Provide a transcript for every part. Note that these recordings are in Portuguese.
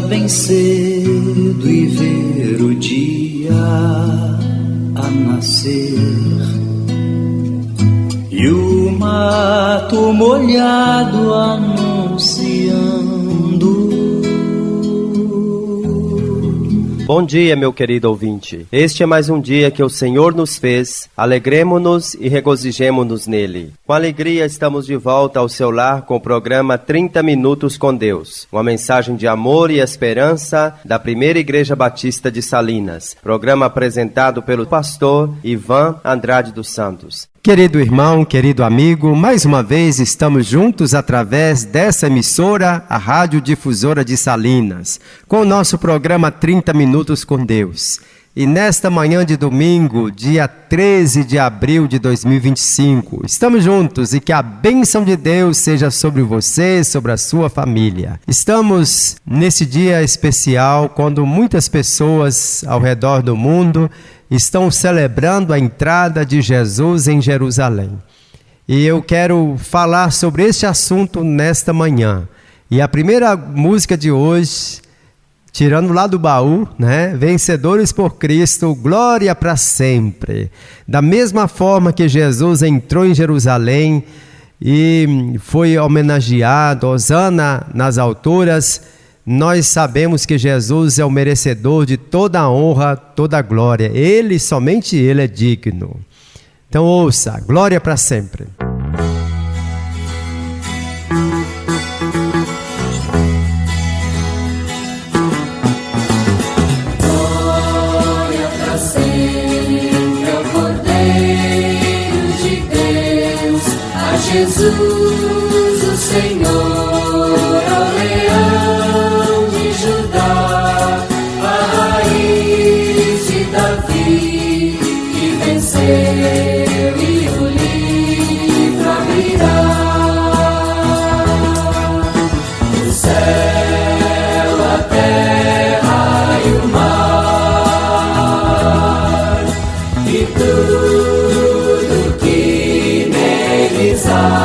bem cedo e ver o dia a nascer, e o mato molhado anunciando. Bom dia, meu querido ouvinte. Este é mais um dia que o Senhor nos fez. Alegremo-nos e regozijemo-nos nele. Com alegria estamos de volta ao seu lar com o programa 30 Minutos com Deus. Uma mensagem de amor e esperança da Primeira Igreja Batista de Salinas. Programa apresentado pelo pastor Ivan Andrade dos Santos. Querido irmão, querido amigo, mais uma vez estamos juntos através dessa emissora, a Rádio Difusora de Salinas, com o nosso programa 30 Minutos com Deus. E nesta manhã de domingo, dia 13 de abril de 2025, estamos juntos e que a bênção de Deus seja sobre você, sobre a sua família. Estamos nesse dia especial, quando muitas pessoas ao redor do mundo estão celebrando a entrada de Jesus em Jerusalém. E eu quero falar sobre este assunto nesta manhã. E a primeira música de hoje, tirando lá do baú, né? Vencedores por Cristo, glória para sempre. Da mesma forma que Jesus entrou em Jerusalém e foi homenageado, hosana nas alturas, nós sabemos que Jesus é o merecedor de toda a honra, toda a glória. Ele, somente Ele é digno. Então ouça, glória para sempre. Glória para sempre ao Cordeiro de Deus, a Jesus o Senhor, ao Leão de Judá, a raiz de Davi, que venceu e o livro abrirá. O céu, a terra e o mar, e tudo que neles há,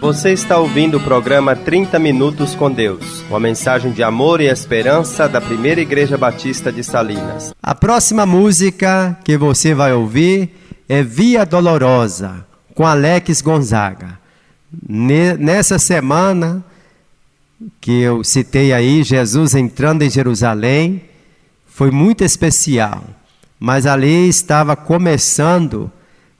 Você está ouvindo o programa 30 Minutos com Deus, uma mensagem de amor e esperança da Primeira Igreja Batista de Salinas. A próxima música que você vai ouvir é Via Dolorosa, com Alex Gonzaga. Nessa semana que eu citei aí, Jesus entrando em Jerusalém, foi muito especial. Mas ali estava começando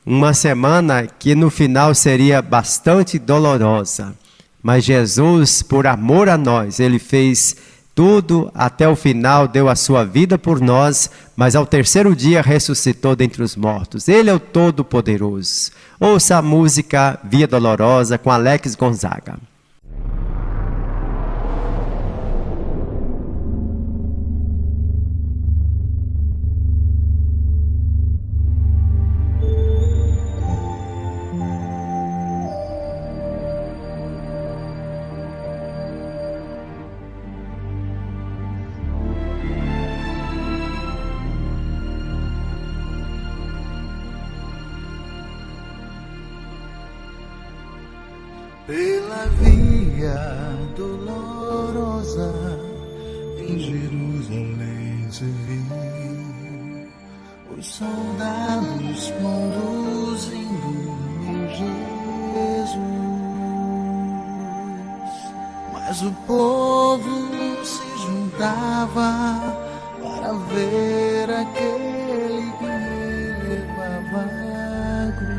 uma semana que no final seria bastante dolorosa. Mas Jesus, por amor a nós, Ele fez Tudo até o final deu a sua vida por nós, mas ao terceiro dia ressuscitou dentre os mortos. Ele é o Todo-Poderoso. Ouça a música Via Dolorosa com Alex Gonzaga. Pela via dolorosa em Jerusalém se viu os soldados conduzindo meu Jesus, mas o povo se juntava para ver aquele que levava a cruz.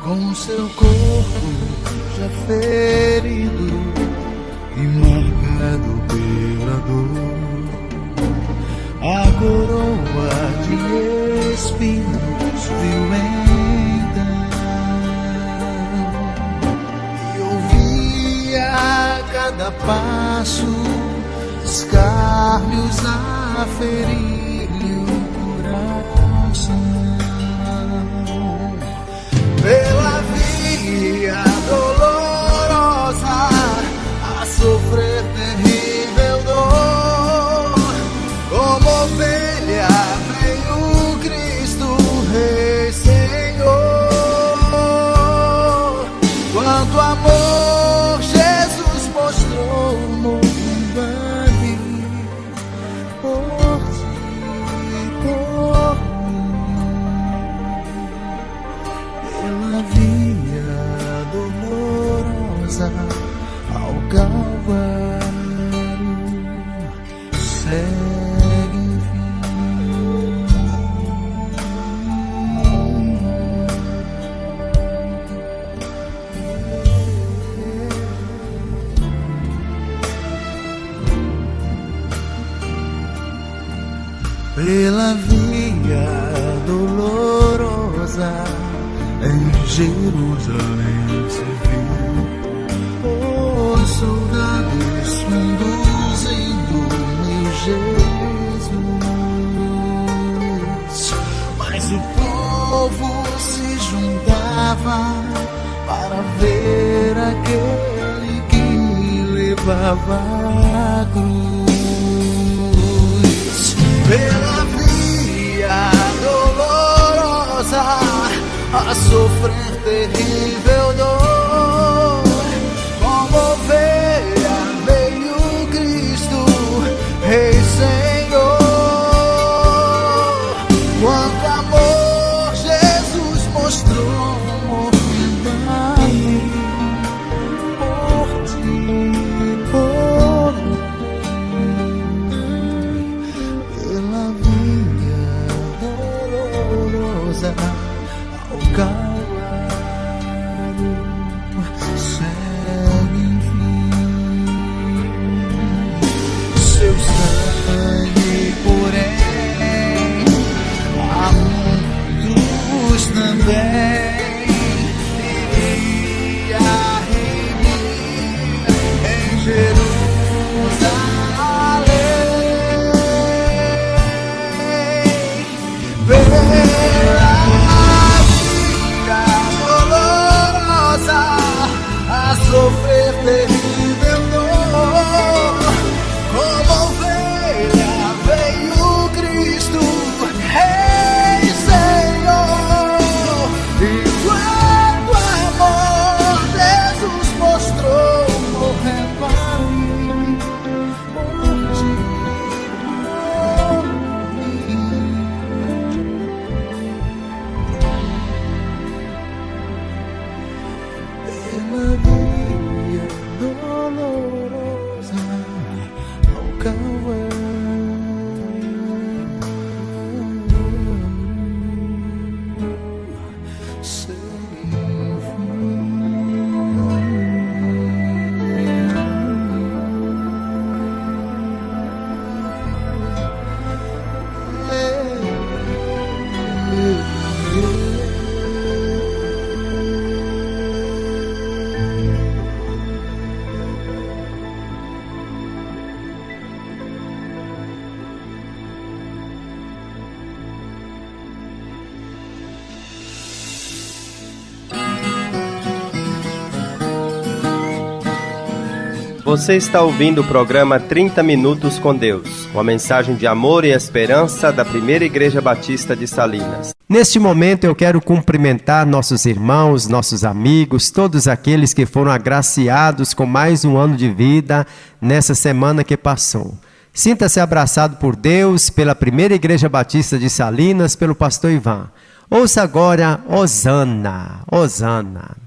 Com seu corpo já ferido e marcado pela dor, a coroa de espinhos viu então, e ouvia a cada passo escárnios a ferir-lhe o coração. Pela via dolorosa a sofrer terrível dor, como ovelha veio Cristo Rei Senhor. Quanto amor Jesus mostrou morrendo ali por ti, por pela via dolorosa ao Calvário, segue enfim. Pela via dolorosa em Jerusalém se viu os soldados conduzindo meu Jesus, mas o povo se juntava para ver aquele que levava a cruz. Pela via dolorosa a sofrer terrível dor, como ovelha veio Cristo Rei Senhor. Quanto amor Jesus mostrou morrendo ali por ti, por mim. Pela via dolorosa ao Calvário, segue enfim. Seu sangue, porém, a muitos também iria remir em Jerusalém. Sofrer terrível dor, como ovelha Você está ouvindo o programa 30 Minutos com Deus, uma mensagem de amor e esperança da Primeira Igreja Batista de Salinas. Neste momento eu quero cumprimentar nossos irmãos, nossos amigos, todos aqueles que foram agraciados com mais um ano de vida nessa semana que passou. Sinta-se abraçado por Deus, pela Primeira Igreja Batista de Salinas, pelo pastor Ivan. Ouça agora Hosana, Hosana.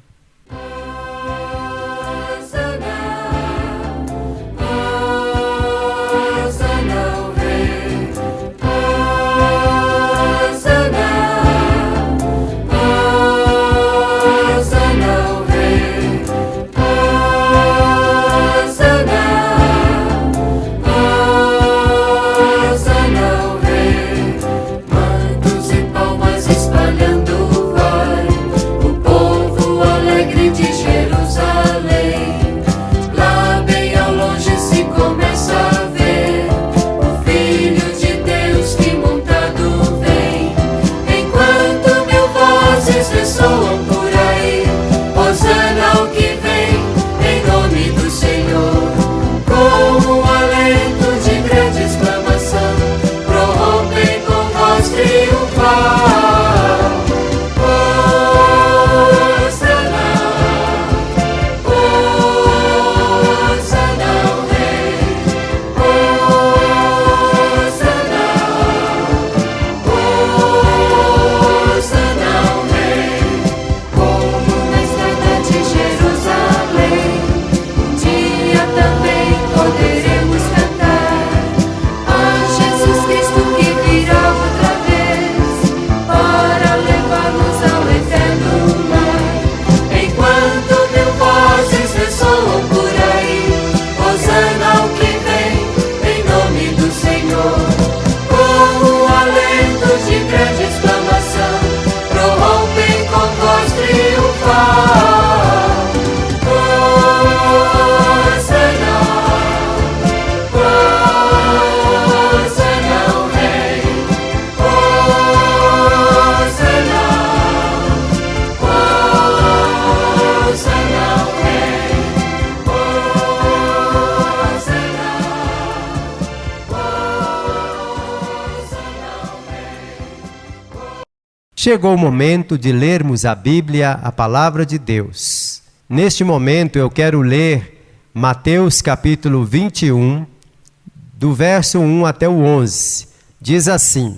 Chegou o momento de lermos a Bíblia, a Palavra de Deus. Neste momento eu quero ler Mateus capítulo 21, do verso 1 até o 11. Diz assim: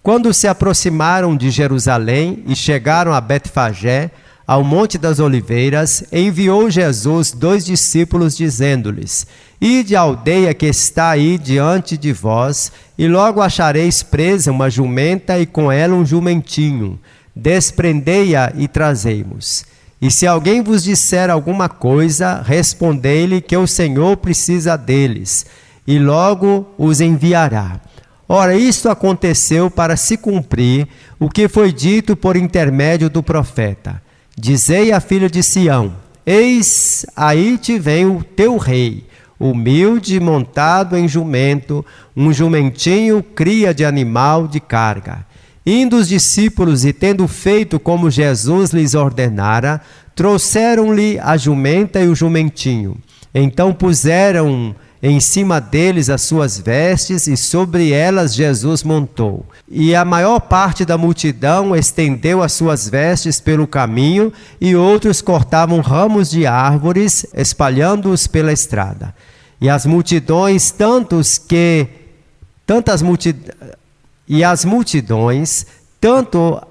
Quando se aproximaram de Jerusalém e chegaram a Betfagé, ao Monte das Oliveiras, enviou Jesus 2 discípulos, dizendo-lhes: Ide à aldeia que está aí diante de vós, e logo achareis presa uma jumenta e com ela um jumentinho. Desprendei-a e trazei-mos. E se alguém vos disser alguma coisa, respondei-lhe que o Senhor precisa deles, e logo os enviará. Ora, isto aconteceu para se cumprir o que foi dito por intermédio do profeta. Dizei à filha de Sião: Eis, aí te vem o teu rei, humilde, montado em jumento, um jumentinho, cria de animal de carga. Indo os discípulos e tendo feito como Jesus lhes ordenara, trouxeram-lhe a jumenta e o jumentinho. Então puseram em cima deles as suas vestes, e sobre elas Jesus montou. E a maior parte da multidão estendeu as suas vestes pelo caminho, e outros cortavam ramos de árvores, espalhando-os pela estrada. E as multidões, tanto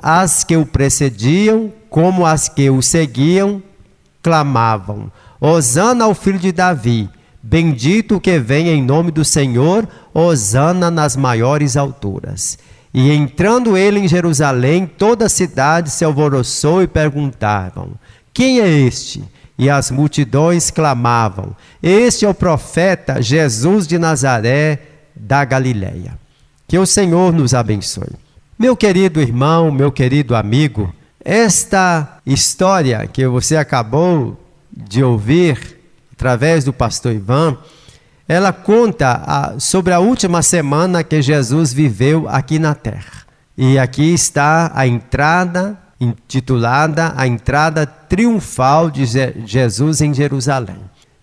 as que o precediam, como as que o seguiam, clamavam: Hosana ao filho de Davi. Bendito o que vem em nome do Senhor, hosana nas maiores alturas. E entrando ele em Jerusalém, toda a cidade se alvoroçou e perguntavam: quem é este? E as multidões clamavam: este é o profeta Jesus de Nazaré da Galileia. Que o Senhor nos abençoe. Meu querido irmão, meu querido amigo, esta história que você acabou de ouvir através do pastor Ivan, ela conta sobre a última semana que Jesus viveu aqui na terra. E aqui está a entrada, intitulada a entrada triunfal de Jesus em Jerusalém.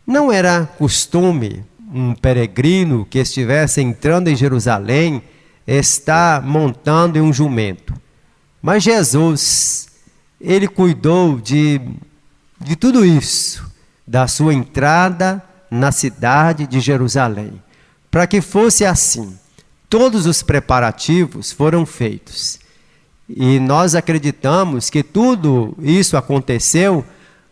Não era costume um peregrino que estivesse entrando em Jerusalém estar montando em um jumento. Mas Jesus, ele cuidou de tudo isso, da sua entrada na cidade de Jerusalém, para que fosse assim. Todos os preparativos foram feitos. E nós acreditamos que tudo isso aconteceu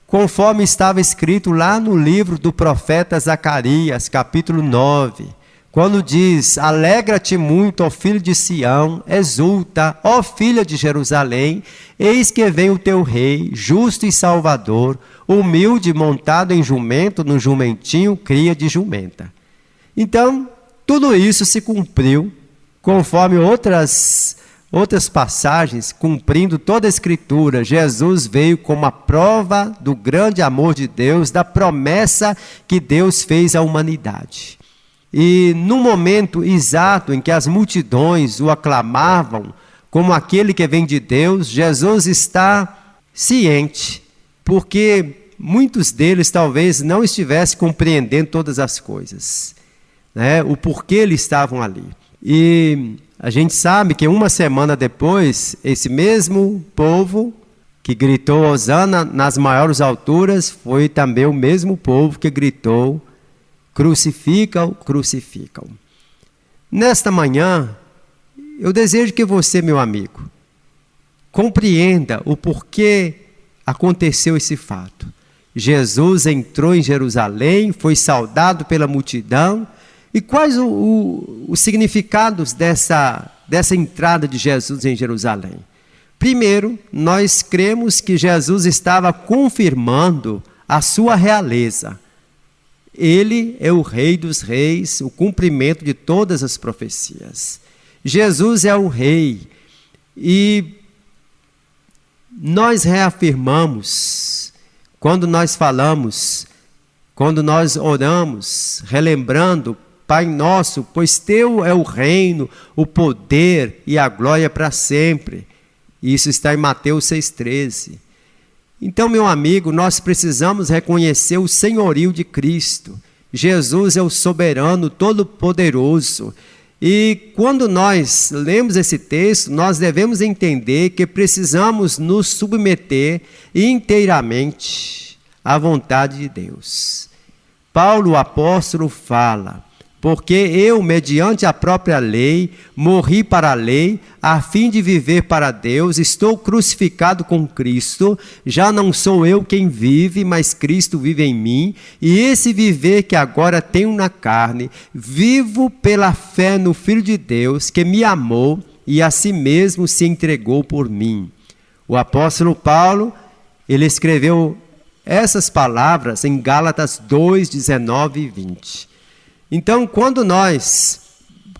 conforme estava escrito lá no livro do profeta Zacarias, capítulo 9, quando diz: alegra-te muito, ó filho de Sião, exulta, ó filha de Jerusalém, eis que vem o teu rei, justo e salvador, humilde, montado em jumento, no jumentinho, cria de jumenta. Então, tudo isso se cumpriu, conforme outras passagens, cumprindo toda a Escritura. Jesus veio como a prova do grande amor de Deus, da promessa que Deus fez à humanidade. E no momento exato em que as multidões o aclamavam como aquele que vem de Deus, Jesus está ciente, porque muitos deles talvez não estivessem compreendendo todas as coisas, né? O porquê eles estavam ali. E a gente sabe que uma semana depois, esse mesmo povo que gritou hosana nas maiores alturas, foi também o mesmo povo que gritou: crucificam, crucificam. Nesta manhã, eu desejo que você, meu amigo, compreenda o porquê aconteceu esse fato. Jesus entrou em Jerusalém, foi saudado pela multidão. E quais os significados dessa entrada de Jesus em Jerusalém? Primeiro, nós cremos que Jesus estava confirmando a sua realeza. Ele é o Rei dos Reis, o cumprimento de todas as profecias. Jesus é o Rei. E nós reafirmamos, quando nós falamos, quando nós oramos, relembrando: Pai nosso, pois teu é o reino, o poder e a glória para sempre. Isso está em Mateus 6,13. Então, meu amigo, nós precisamos reconhecer o senhorio de Cristo. Jesus é o soberano, todo-poderoso. E quando nós lemos esse texto, nós devemos entender que precisamos nos submeter inteiramente à vontade de Deus. Paulo, o apóstolo, fala: porque eu, mediante a própria lei, morri para a lei, a fim de viver para Deus, estou crucificado com Cristo, já não sou eu quem vive, mas Cristo vive em mim, e esse viver que agora tenho na carne, vivo pela fé no Filho de Deus, que me amou e a si mesmo se entregou por mim. O apóstolo Paulo, ele escreveu essas palavras em Gálatas 2, 19 e 20. Então, quando nós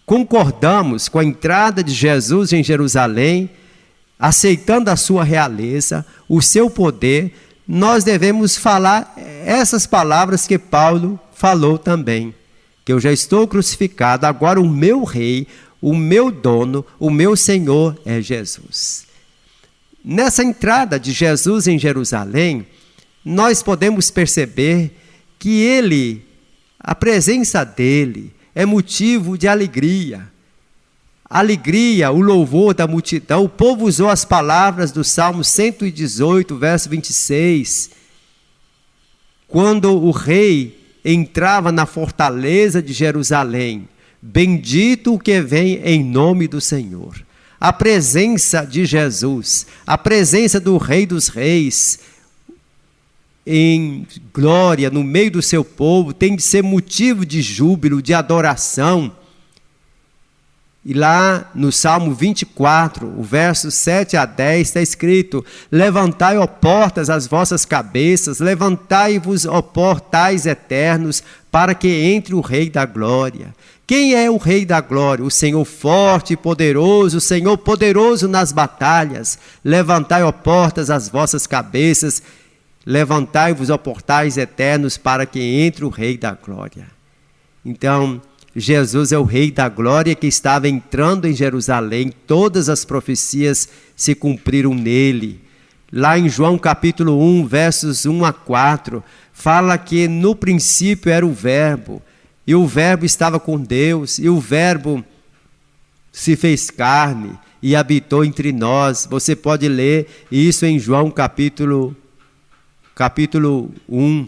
concordamos com a entrada de Jesus em Jerusalém, aceitando a sua realeza, o seu poder, nós devemos falar essas palavras que Paulo falou também: que eu já estou crucificado, agora o meu rei, o meu dono, o meu Senhor é Jesus. Nessa entrada de Jesus em Jerusalém, nós podemos perceber que a presença dele é motivo de alegria. Alegria, o louvor da multidão. O povo usou as palavras do Salmo 118, verso 26. Quando o rei entrava na fortaleza de Jerusalém: bendito o que vem em nome do Senhor. A presença de Jesus, a presença do Rei dos Reis, em glória no meio do seu povo, tem de ser motivo de júbilo, de adoração. E lá no Salmo 24, o verso 7 a 10, está escrito: levantai, ó portas, as vossas cabeças, levantai-vos, ó portais eternos, para que entre o Rei da Glória. Quem é o Rei da Glória? O Senhor forte e poderoso, o Senhor poderoso nas batalhas. Levantai, ó portas, as vossas cabeças, levantai-vos, ó portais eternos, para que entre o Rei da Glória. Então, Jesus é o Rei da Glória que estava entrando em Jerusalém. Todas as profecias se cumpriram nele. Lá em João capítulo 1, versos 1 a 4, fala que no princípio era o Verbo, e o Verbo estava com Deus, e o Verbo se fez carne e habitou entre nós. Você pode ler isso em João capítulo 1.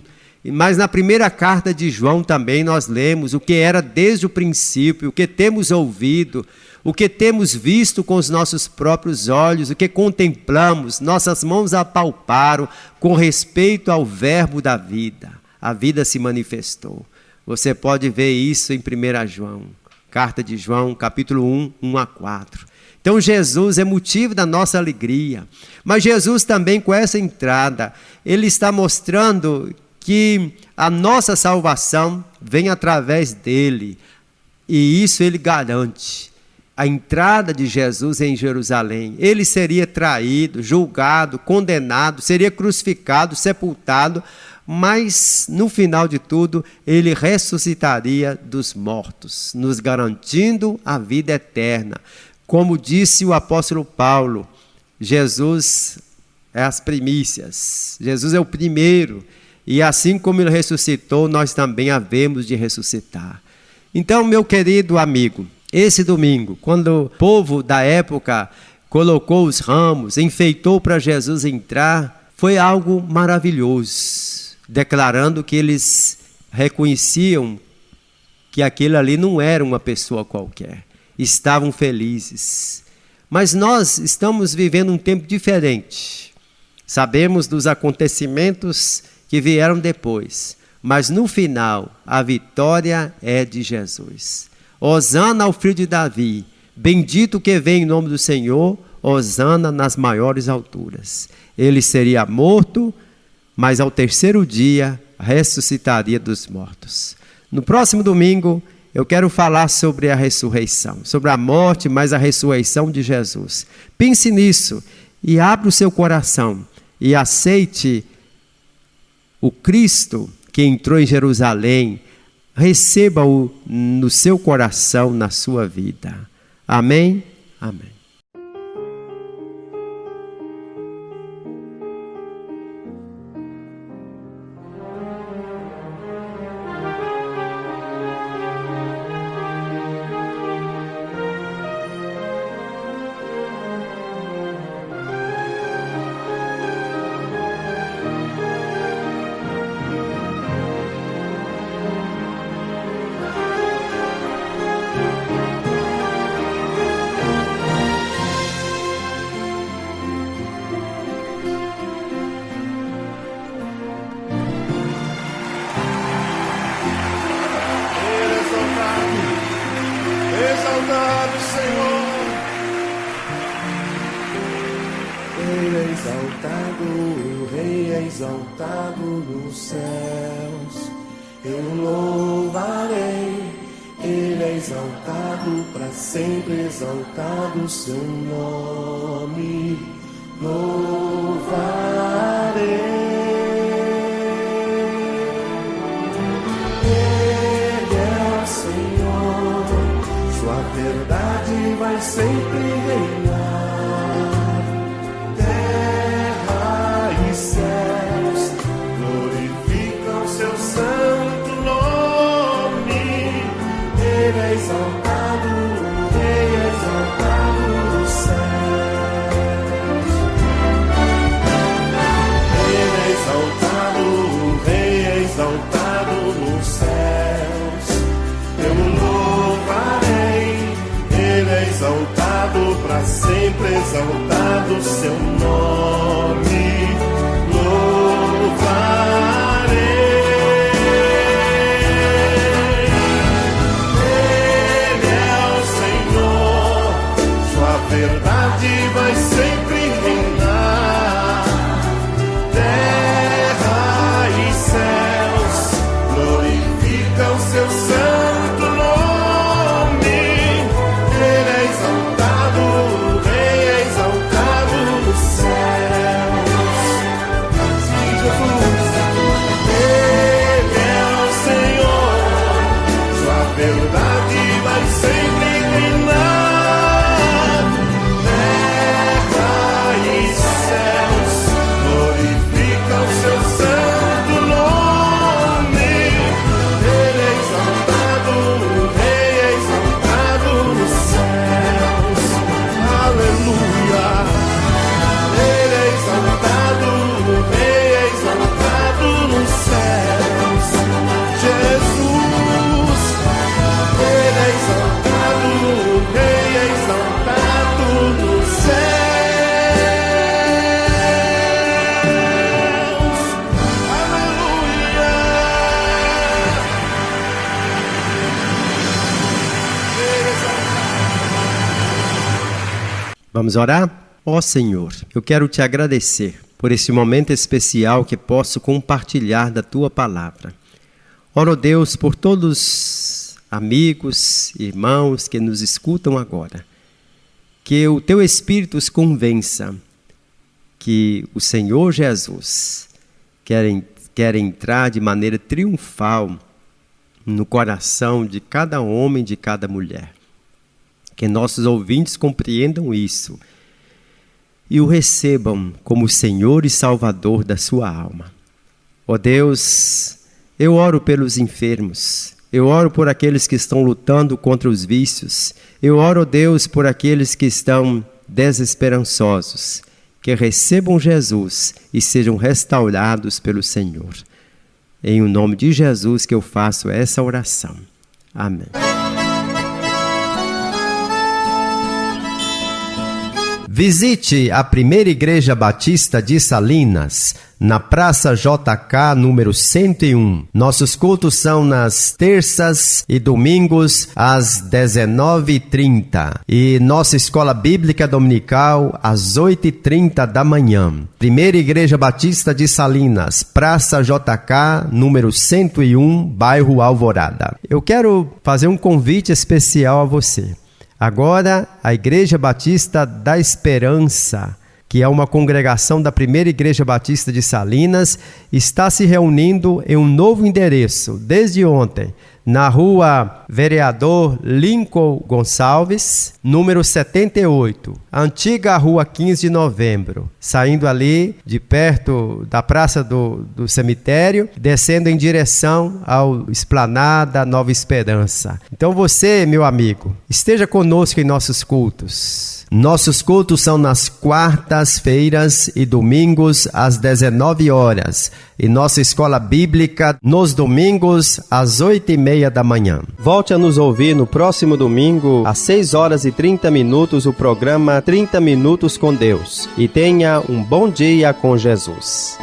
Mas na primeira carta de João também nós lemos o que era desde o princípio, o que temos ouvido, o que temos visto com os nossos próprios olhos, o que contemplamos, nossas mãos apalparam com respeito ao verbo da vida. A vida se manifestou. Você pode ver isso em 1 João, carta de João, capítulo 1, 1 a 4. Então Jesus é motivo da nossa alegria. Mas Jesus também, com essa entrada, ele está mostrando que a nossa salvação vem através dele, e isso ele garante. A entrada de Jesus em Jerusalém, ele seria traído, julgado, condenado, seria crucificado, sepultado, mas no final de tudo, ele ressuscitaria dos mortos, nos garantindo a vida eterna. Como disse o apóstolo Paulo, Jesus é as primícias, Jesus é o primeiro. E assim como ele ressuscitou, nós também havemos de ressuscitar. Então, meu querido amigo, esse domingo, quando o povo da época colocou os ramos, enfeitou para Jesus entrar, foi algo maravilhoso, declarando que eles reconheciam que aquele ali não era uma pessoa qualquer, estavam felizes. Mas nós estamos vivendo um tempo diferente. Sabemos dos acontecimentos que vieram depois, mas no final a vitória é de Jesus. Hosana ao filho de Davi, bendito que vem em nome do Senhor, hosana nas maiores alturas. Ele seria morto, mas ao terceiro dia ressuscitaria dos mortos. No próximo domingo eu quero falar sobre a ressurreição, sobre a morte, mas a ressurreição de Jesus. Pense nisso e abra o seu coração e aceite o Cristo que entrou em Jerusalém, receba-o no seu coração, na sua vida. Amém? Amém. Exaltado, Senhor. Ele é exaltado, o Rei é exaltado nos céus. Eu louvarei. Ele é exaltado para sempre, exaltado o seu nome. Louvarei. A verdade vai sempre reinar. Terra e céus glorificam seu santo nome. Ele é exaltado, o Rei é exaltado nos céus. Ele é exaltado, o Rei é exaltado nos céus. Eu louvarei. Ele é exaltado para sempre, exaltado seu nome. Louvarei. Vamos orar? Ó Senhor, eu quero te agradecer por esse momento especial que posso compartilhar da Tua palavra. Oro, Deus, por todos os amigos, irmãos que nos escutam agora. Que o Teu Espírito os convença que o Senhor Jesus quer entrar de maneira triunfal no coração de cada homem, de cada mulher. Que nossos ouvintes compreendam isso e o recebam como Senhor e Salvador da sua alma. Ó Deus, eu oro pelos enfermos, eu oro por aqueles que estão lutando contra os vícios, eu oro, Deus, por aqueles que estão desesperançosos, que recebam Jesus e sejam restaurados pelo Senhor. Em o nome de Jesus que eu faço essa oração. Amém. Visite a Primeira Igreja Batista de Salinas, na Praça JK, número 101. Nossos cultos são nas terças e domingos, às 19h30. E nossa Escola Bíblica Dominical, às 8h30 da manhã. Primeira Igreja Batista de Salinas, Praça JK, número 101, bairro Alvorada. Eu quero fazer um convite especial a você. Agora, a Igreja Batista da Esperança, que é uma congregação da Primeira Igreja Batista de Salinas, está se reunindo em um novo endereço, desde ontem, na rua Vereador Lincoln Gonçalves, número 78, antiga rua 15 de novembro, saindo ali de perto da Praça do Cemitério, descendo em direção ao Esplanada Nova Esperança. Então você, meu amigo, esteja conosco em nossos cultos. Nossos cultos são nas quartas-feiras e domingos às 19 horas. E nossa escola bíblica nos domingos às 8h30 da manhã. Volte a nos ouvir no próximo domingo às 6h30 o programa 30 Minutos com Deus. E tenha um bom dia com Jesus.